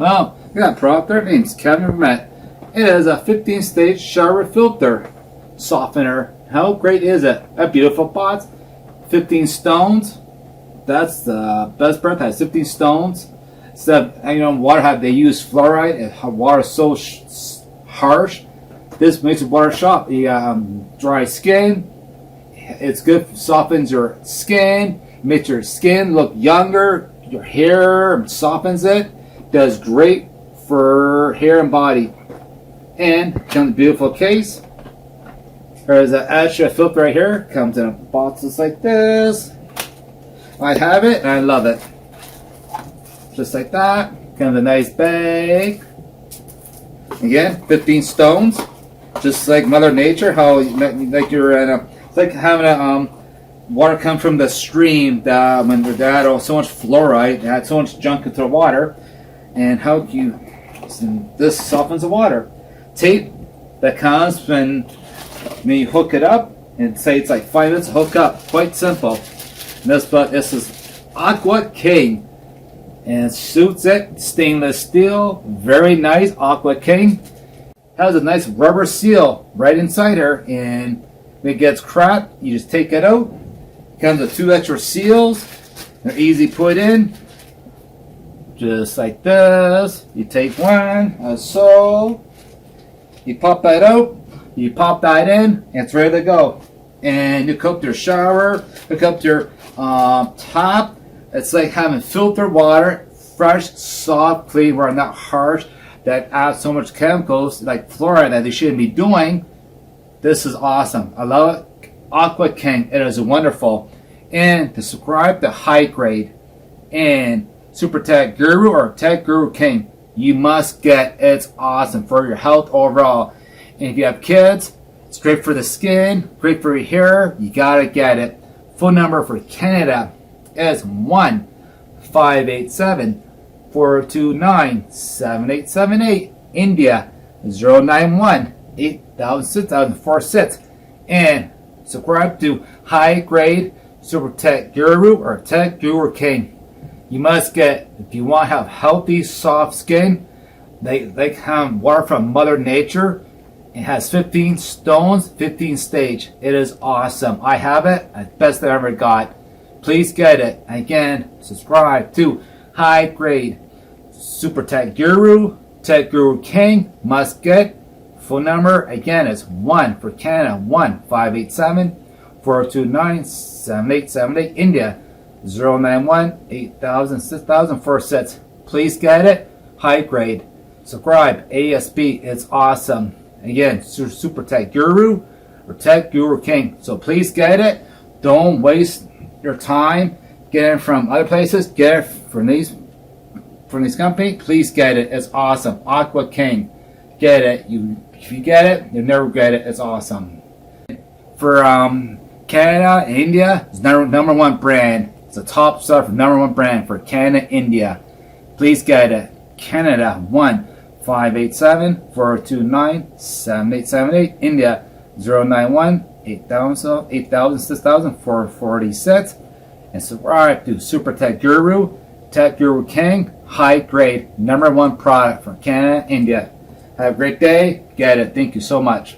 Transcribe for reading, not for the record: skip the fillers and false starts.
Well, we got a product there. Name's Kevin Met. It is a 15-stage shower filter softener. How great is it? A beautiful box. 15 stones. That's the best part. It has 15 stones. Instead of water, they use fluoride. Water is so harsh. This makes the water soft. You got dry skin. It's good. Softens your skin. Makes your skin look younger. Your hair softens it. Does great for hair and body. And comes in a beautiful case. There's an extra filter right here. Comes in a box just like this. I have it and I love it. Just like that. Comes in a nice bag. Again, 15 stones. Just like Mother Nature, how like you're in a, it's like having a water come from the stream that when they had so much fluoride, they had so much junk into the water, and how you this softens the water. Tape that comes when you hook it up, and say it's like 5 minutes to hook up. Quite simple. This is Aquaking, and it suits it. Stainless steel, very nice. Aquaking has a nice rubber seal right inside her, and when it gets cracked, you just take it out. Comes with 2 extra seals. They're easy to put in. Just like this. You take one, as so. You pop that out. You pop that in, and it's ready to go. And you hook your shower, hook up your top. It's like having filtered water, fresh, soft, clean water, not harsh, that adds so much chemicals like fluoride that they shouldn't be doing. This is awesome. I love it. Aquaking, it is wonderful. And to subscribe to Higrade and Super Tech Guru or Tech Guru King, you must get. It's awesome for your health overall. And if you have kids, it's great for the skin, great for your hair. You gotta get it. Phone number for Canada is 1-587-429-7878. India 091-8000-6046. And subscribe to High Grade Super Tech Guru or Tech Guru King. You must get, if you want to have healthy, soft skin, they have water from Mother Nature. It has 15 stones, 15 stage. It is awesome. I have it. It's the best I ever got. Please get it. Again, subscribe to High Grade Super Tech Guru, Tech Guru King. Must get. Phone number again is 1 for Canada 1-587-429-7878. India 091-8000-6046. Please get it. High Grade. Subscribe. ASB. It's awesome. Again, Super Tech Guru or Tech Guru King. So please get it. Don't waste your time. Get it from other places. Get it from these companies. Please get it. It's awesome. Aquaking. Get it. If you get it, you'll never regret it. It's awesome. For Canada and India, it's number one brand. It's a top seller for number one brand for Canada, India. Please get it. Canada 1-587-429-7878. India 091-8000-6046. And subscribe to Super Tech Guru, Tech Guru King, High Grade, number one product from Canada, India. Have a great day. Get it. Thank you so much.